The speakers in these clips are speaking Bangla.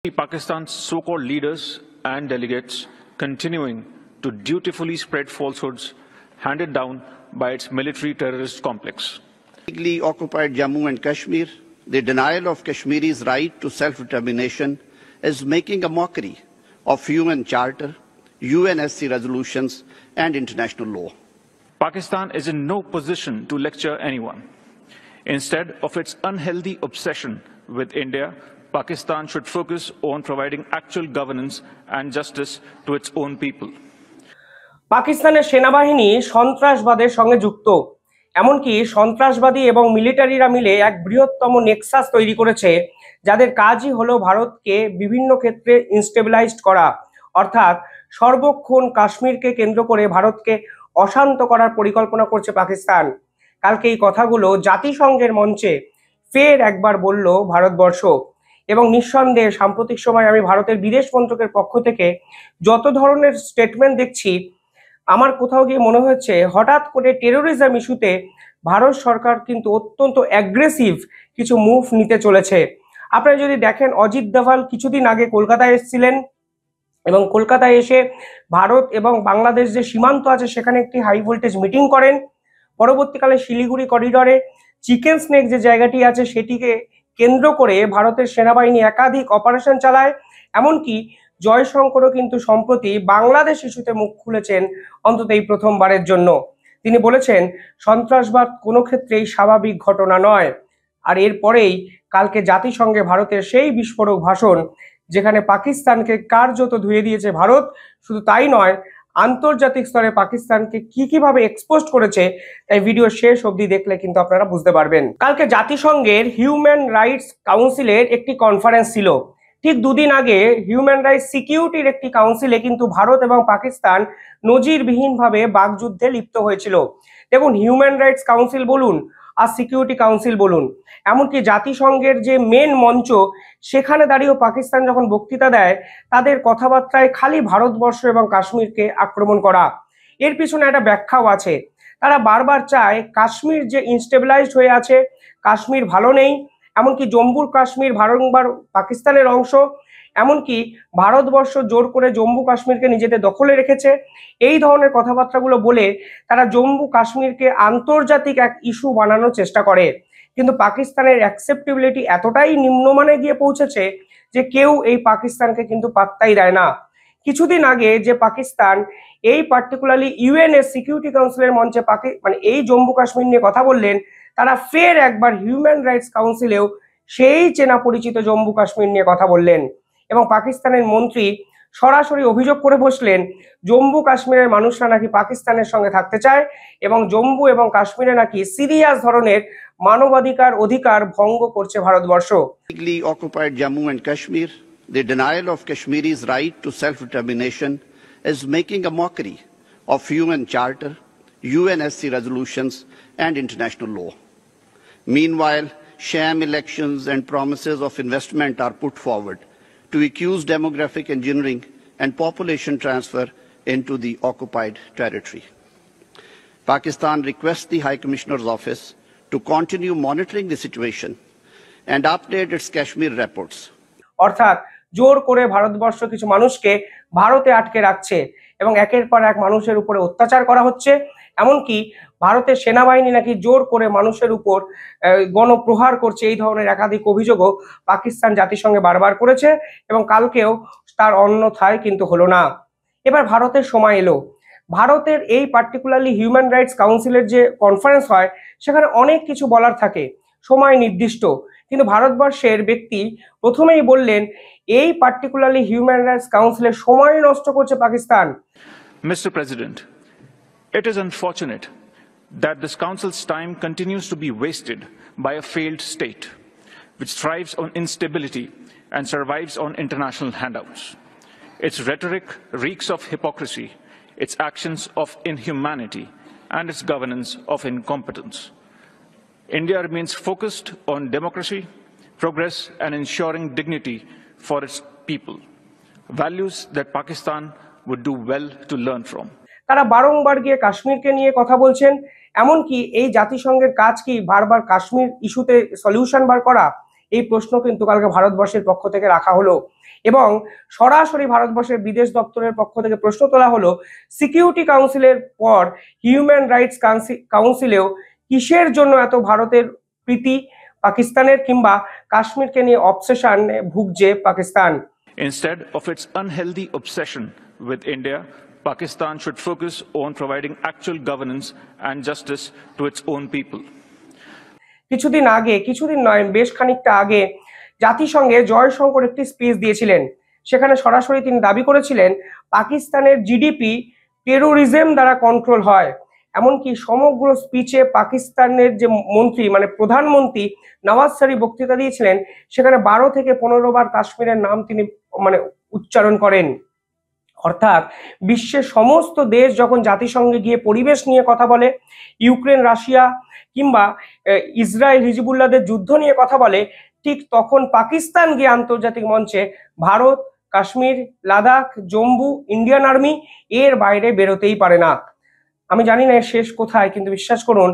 Pakistan's so-called leaders and delegates continuing to dutifully spread falsehoods handed down by its military terrorist complex. Illegally occupied Jammu and Kashmir, the denial of Kashmiris' right to self-determination is making a mockery of UN Charter, UNSC resolutions and international law. Pakistan is in no position to lecture anyone. Instead of its unhealthy obsession with India, Pakistan should focus on providing actual governance and justice to its own people. পাকিস্তানের সেনাবাহিনী সন্ত্রাসবাদের সঙ্গে যুক্ত, এমনকি সন্ত্রাসবাদী এবং মিলিটারিরা মিলে এক বৃহত্তম নেক্সাস তৈরি করেছে, যাদের কাজই হলো ভারতকে বিভিন্ন ক্ষেত্রে ইনস্টেবিলাইজড করা, অর্থাৎ সর্বক্ষণ কাশ্মীরকে কেন্দ্র করে ভারতকে অশান্ত করার পরিকল্পনা করছে পাকিস্তান। কালকে এই কথাগুলো জাতিসংঘের মঞ্চে ফের একবার বলল ভারতবর্ষ, এবং নিঃসন্দেহে সাম্প্রতিক সময় আমি ভারতের বিদেশ মন্ত্রকের পক্ষ থেকে যত ধরনের স্টেটমেন্ট দেখছি, আমার কোথাও গিয়ে মনে হচ্ছে হঠাৎ করে টেরোরিজম ইস্যুতে ভারত সরকার কিন্তু অত্যন্ত অ্যাগ্রেসিভ কিছু মুভ নিতে চলেছে। আপনারা যদি দেখেন, অজিত দোভাল কিছুদিন আগে কলকাতায় এসেছিলেন এবং কলকাতায় এসে ভারত এবং বাংলাদেশ যে সীমান্ত আছে সেখানে একটি হাই ভোল্টেজ মিটিং করেন। পরবর্তীকালে শিলিগুড়ি করিডরে চিকেন স্নেক যে জায়গাটি আছে সেটিকে কেন্দ্র করে ভারতের সেনাবাহিনী একাধিক অপারেশন চালায়। এমনকি জয়শঙ্করও কিন্তু সম্প্রতি বাংলাদেশ ইস্যুতে মুখ খুলেছেন, অন্তত এই প্রথমবারের জন্য। তিনি বলেছেন সন্ত্রাসবাদ কোনো ক্ষেত্রেই স্বাভাবিক ঘটনা নয়। আর এরপরেই কালকে জাতিসংঘে ভারতের সেই বিস্ফোরক ভাষণ, যেখানে পাকিস্তানকে কার্যত ধুয়ে দিয়েছে ভারত। শুধু তাই নয়, আন্তর্জাতিক স্তরে পাকিস্তানকে কিভাবে এক্সপোজ করেছে, তাই ভিডিও শেষ অবধি দেখলে কিন্তু আপনারা বুঝতে পারবেন। কালকে জাতিসংঘের হিউম্যান রাইটস কাউন্সিলের একটি কনফারেন্স ছিল। ঠিক দুদিন আগে হিউম্যান রাইটস সিকিউরিটির একটি কাউন্সিলে কিন্তু ভারত এবং পাকিস্তান নজিরবিহীনভাবে বাকযুদ্ধে লিপ্ত হয়েছিল। দেখুন, হিউম্যান রাইটস কাউন্সিল বলুন আর সিকিউরিটি কাউন্সিল বলুন, এমনকি জাতিসংঘের যে মেন মঞ্চ সেখানে দাঁড়িয়েও পাকিস্তান যখন বক্তৃতা দেয়, তাদের কথাবার্তায় খালি ভারতবর্ষ এবং কাশ্মীরকে আক্রমণ করা। এর পিছনে একটা ব্যাখ্যাও আছে। তারা বারবার চায় কাশ্মীর যে ইনস্টেবিলাইজড হয়ে আছে, কাশ্মীর ভালো নেই, এমনকি জম্মু কাশ্মীর বারংবার পাকিস্তানের অংশ, এমনকি ভারতবর্ষ জোর করে জম্মু কাশ্মীরকে নিজেদের দখলে রেখেছে। এই ধরনের কথাবার্তাগুলো বলে তারা জম্মু কাশ্মীরকে আন্তর্জাতিক এক ইস্যু বানানোর চেষ্টা করে। কিন্তু পাকিস্তানের অ্যাকসেপ্টেবিলিটি এতটাই নিম্নমানে গিয়ে পৌঁছেছে যে কেউ এই পাকিস্তানকে কিন্তু পাত্তাই দেয় না। কিছুদিন আগে যে পাকিস্তান এই পার্টিকুলারলি ইউএনএস সিকিউরিটি কাউন্সিলের মঞ্চে এই জম্মু কাশ্মীর নিয়ে কথা বললেন, তারা ফের একবার হিউম্যান রাইটস কাউন্সিলেও সেই চেনা পরিচিত জম্মু কাশ্মীর নিয়ে কথা বললেন। এবং পাকিস্তানের মন্ত্রী সরাসরি অভিযোগ করে বসলেন জম্মু কাশ্মীরের মানুষরা নাকি পাকিস্তানের সঙ্গে থাকতে চায় এবং জম্মু এবং কাশ্মীরে নাকি সিরিয়াস ধরনের মানবাধিকার অধিকার ভঙ্গ করছে Bharatvarsha. Illegally occupied Jammu and Kashmir, the denial of Kashmiris' right to self-determination is making a mockery of UN Charter, UNSC resolutions and international law. Meanwhile, sham elections and promises of investment are put forward to accuse demographic engineering and population transfer into the occupied territory. Pakistan requests the High Commissioner's Office to continue monitoring the situation and update its Kashmir reports. অর্থাৎ জোর করে ভারতবর্ষ কিছু মানুষকে ভারতে আটকে রাখছে এবং একের পর এক মানুষের উপরে অত্যাচার করা হচ্ছে। এমনকি ভারতের সেনাবাহিনী নাকি জোর করে মানুষের উপর গণপ্রহার করছে। এই ধরনের একাধিক অভিযোগও পাকিস্তান জাতিসংঘে বারবার করেছে এবং কালকেও তার অন্যথায় কিন্তু হলো না। এবার ভারতের সময় এলো। ভারতের এই পার্টিকুলারলি হিউম্যান রাইটস কাউন্সিলের যে কনফারেন্স হয় সেখানে অনেক কিছু বলার থাকে, সময় নির্দিষ্ট, কিন্তু ভারতবর্ষের ব্যক্তি প্রথমেই বললেন এই পার্টিকুলারলি হিউম্যান রাইটস কাউন্সিলের সময় নষ্ট করছে Pakistan. Mr. President, it is unfortunate that this council's time continues to be wasted by a failed state which thrives on instability and survives on international handouts. Its rhetoric reeks of hypocrisy, its actions of inhumanity, and its governance of incompetence. India remains focused on democracy, progress, and ensuring dignity for its people, values that Pakistan would do well to learn from. তারা বারংবার গিয়ে কাশ্মীরকে নিয়ে কথা বলছেন, এমনকি এই জাতিসংঘের কাজ কি বারবার কাশ্মীর ইস্যুতে সলিউশন বার করা? এই প্রশ্ন কিন্তু কালকে ভারতবর্ষের পক্ষ থেকে রাখা হলো এবং সরাসরি ভারতবর্ষের বিদেশ দপ্তরের পক্ষ থেকে প্রশ্ন তোলা হলো সিকিউরিটি কাউন্সিলের পর হিউম্যান রাইটস কাউন্সিলেও কিসের জন্য এত ভারতের প্রীতি পাকিস্তানের কিংবা কাশ্মীরকে নিয়ে অবসেশনে ভুগছে Pakistan. Instead of its unhealthy obsession with India, Pakistan should focus on providing actual governance and justice to its own people. কিছুদিন নয় বেশ খানিকটা আগে জাতিসংঘে জয়শঙ্কর একটি স্পিচ দিয়েছিলেন। সেখানে সরাসরি তিনি দাবি করেছিলেন পাকিস্তানের জিডিপি টেরোরিজম দ্বারা কন্ট্রোল হয়। এমনকি সমগ্র স্পিচে পাকিস্তানের যে মন্ত্রী মানে প্রধানমন্ত্রী নওয়াজ শরীফ বক্তৃতা দিয়েছিলেন, সেখানে 12 থেকে 15 বার কাশ্মীরের নাম তিনি উচ্চারণ করেন। অর্থাৎ বিশ্বের সমস্ত দেশ যখন জাতিসংঘে গিয়ে পরিবেশ নিয়ে কথা বলে, ইউক্রেন রাশিয়া কিংবা ইসরায়েল হিজবুল্লাহদের যুদ্ধ নিয়ে কথা বলে, ঠিক তখন পাকিস্তান গিয়ে আন্তর্জাতিক মঞ্চে ভারত, কাশ্মীর, লাদাখ, জম্মু, ইন্ডিয়ান আর্মি এর বাইরে বেরোতেই পারে না। আমি জানি না এর শেষ কোথায়, কিন্তু বিশ্বাস করুন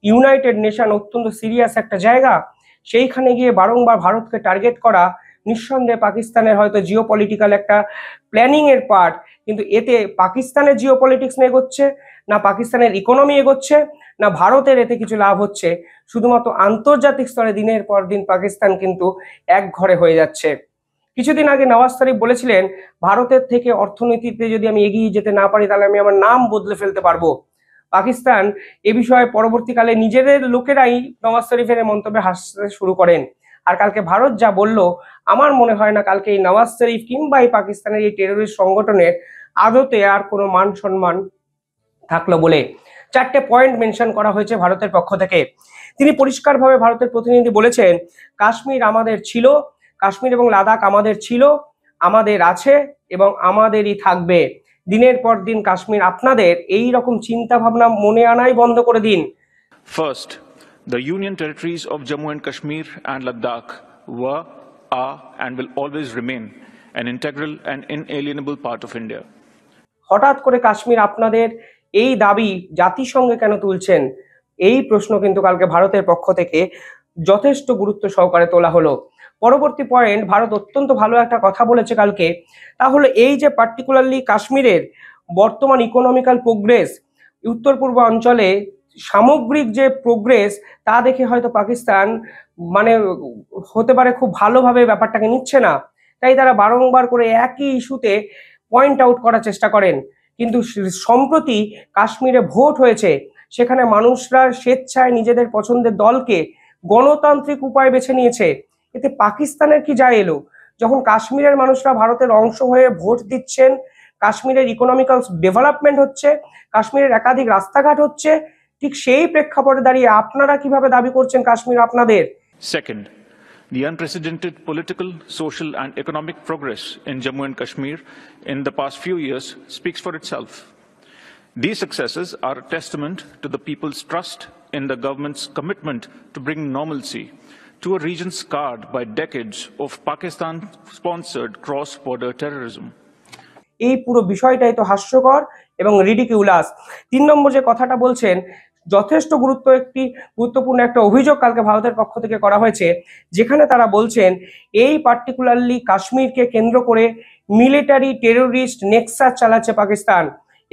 ইউনাইটেড নেশন অত্যন্ত সিরিয়াস একটা জায়গা, সেইখানে গিয়ে বারংবার ভারতকে টার্গেট করা নিঃসন্দেহে পাকিস্তানের হয়তো জিওপলিটিক্যাল একটা প্ল্যানিং এর পার্ট, কিন্তু এতে পাকিস্তানের জিওপলিটিক্স এগোচ্ছে না, পাকিস্তানের ইকোনমি এগোচ্ছে না, ভারতের এতে কিছু লাভ হচ্ছে। শুধুমাত্র আন্তর্জাতিক স্তরে দিনের পর দিন পাকিস্তান কিন্তু এক ঘরে হয়ে যাচ্ছে। কিছুদিন আগে নওয়াজ শরীফ বলেছিলেন ভারতের থেকে অর্থনীতিতে যদি আমি এগিয়ে যেতে না পারি তাহলে আমি আমার নাম বদলে ফেলতে পারবো। পাকিস্তান এ বিষয়ে পরবর্তীকালে নিজেদের লোকেরাই নওয়াজ শরীফের মন্তব্যে হাসতে শুরু করেন। আর কালকে ভারত যা বলল, আমার মনে হয় না কালকে এই নওয়াজ শরীফ কিংবা এই পাকিস্তানের এই টেররিস্ট সংগঠনের আদতে আর কোনো মান সম্মান থাকলো বলে 4টে পয়েন্ট মেনশন করা হয়েছে ভারতের পক্ষ থেকে। তিনি পরিষ্কারভাবে ভারতের প্রতিনিধি বলেছেন কাশ্মীর আমাদের ছিল, কাশ্মীর এবং লাদাখ আমাদের ছিল, আমাদের আছে এবং আমাদেরই থাকবে। দিনের পর দিন কাশ্মীর আপনাদের, এই রকম চিন্তা ভাবনা মনে আনাই বন্ধ করে দিন। First, the union territories of Jammu and Kashmir and Ladakh were, are and will always remain an integral and inalienable part of India. হঠাৎ করে কাশ্মীর আপনাদের এই দাবি জাতিসংঘে কেন তুলছেন, এই প্রশ্ন কিন্তু কালকে ভারতের পক্ষ থেকে যথেষ্ট গুরুত্ব সহকারে তোলা হলো। পরবর্তী পয়েন্ট, ভারত অত্যন্ত ভালো একটা কথা বলেছে কালকে, তাহলে এই যে পার্টিকুলারলি কাশ্মীরের বর্তমান ইকোনমিক্যাল প্রোগ্রেস, উত্তর পূর্ব অঞ্চলে সামগ্রিক যে প্রোগ্রেস, তা দেখে হয়তো পাকিস্তান হতে পারে খুব ভালোভাবে ব্যাপারটাকে নিচ্ছে না, তাই তারা বারংবার করে একই ইস্যুতে পয়েন্ট আউট করার চেষ্টা করেন। কিন্তু সম্প্রতি কাশ্মীরে ভোট হয়েছে, সেখানে মানুষরা স্বেচ্ছায় নিজেদের পছন্দের দলকে গণতান্ত্রিক উপায় বেছে নিয়েছে। এতে পাকিস্তানের কি যায় এলো? যখন কাশ্মীরের মানুষরা ভারতের অংশ হয়ে ভোট দিচ্ছেন, কাশ্মীরের ইকোনমিক্যাল ডেভেলপমেন্ট হচ্ছে, কাশ্মীরের একাধিক রাস্তাঘাট হচ্ছে, ঠিক সেই প্রেক্ষাপটে দাঁড়িয়ে আপনারা কিভাবে দাবি করছেন কাশ্মীর আপনাদের? Second, the unprecedented political, social and economic progress in Jammu and Kashmir in the past few years speaks for itself. These successes are a testament to the people's trust in the government's commitment to bring normalcy to a region scarred by decades of Pakistan-sponsored cross-border terrorism. এই পুরো বিষয়টাই তো হাস্যকর এবং রিডিকিউলাস। 3 নম্বর যে কথাটা বলছেন, যথেষ্ট গুরুত্বপূর্ণ একটা অভিযোগ কালকে ভারতের পক্ষ থেকে করা হয়েছে, যেখানে তারা বলছেন এই পার্টিকুলারলি কাশ্মীরকে কেন্দ্র করে মিলিটারি টেরোরিস্ট নেক্সাস চালাচ্ছে পাকিস্তান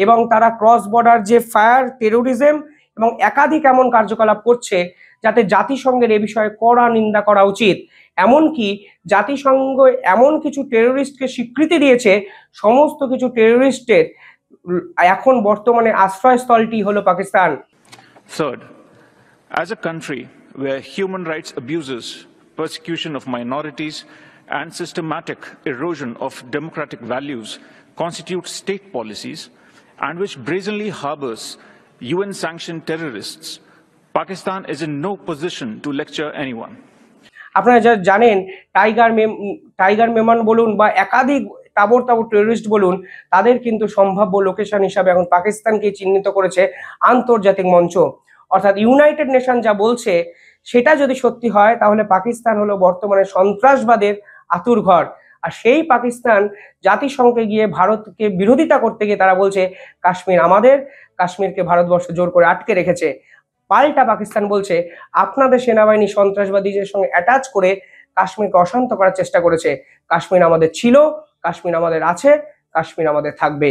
এবং তারা ক্রস বর্ডার যে ফায়ার টেরোরিজম এবং একাধিক এমন কার্যকলাপ করছে যাতে জাতিসংঘের এ বিষয়ে কড়া নিন্দা করা উচিত। এমনকি জাতিসংঘ এমন কিছু টেরোরিস্টকে স্বীকৃতি দিয়েছে, সমস্ত কিছু টেরোরিস্টের এখন বর্তমানে আশ্রয়স্থলটি হলো Pakistan. Third, as a country where human rights abuses, persecution of minorities and systematic erosion of democratic values constitute state policies and which brazenly harbors UN-sanctioned terrorists, Pakistan is in no position to lecture anyone. আপনারা যা জানেন, টাইগার মেমন বলুন বা একাধিক তাবড় টেররিস্ট বলুন, তাদের কিন্তু সম্ভাব্য লোকেশন হিসাবে এখন পাকিস্তানকে চিহ্নিত করেছে আন্তর্জাতিক মঞ্চ। অর্থাৎ ইউনাইটেড নেশন যা বলছে সেটা যদি সত্যি হয়, তাহলে পাকিস্তান হলো বর্তমানে সন্ত্রাসবাদের আতুরঘর। আর সেই পাকিস্তান জাতিসংঘে গিয়ে ভারতকে বিরোধিতা করতে গিয়ে তারা বলছে কাশ্মীর আমাদের, কাশ্মীরকে ভারতবর্ষ জোর করে আটকে রেখেছে। পাল্টা পাকিস্তান বলছে আপনাদের সেনাবাহিনী সন্ত্রাসবাদীদের সঙ্গে অ্যাটাচ করে কাশ্মীরকে অশান্ত করার চেষ্টা করেছে। কাশ্মীর আমাদের ছিল, কাশ্মীর আমাদের আছে, কাশ্মীর আমাদের থাকবে।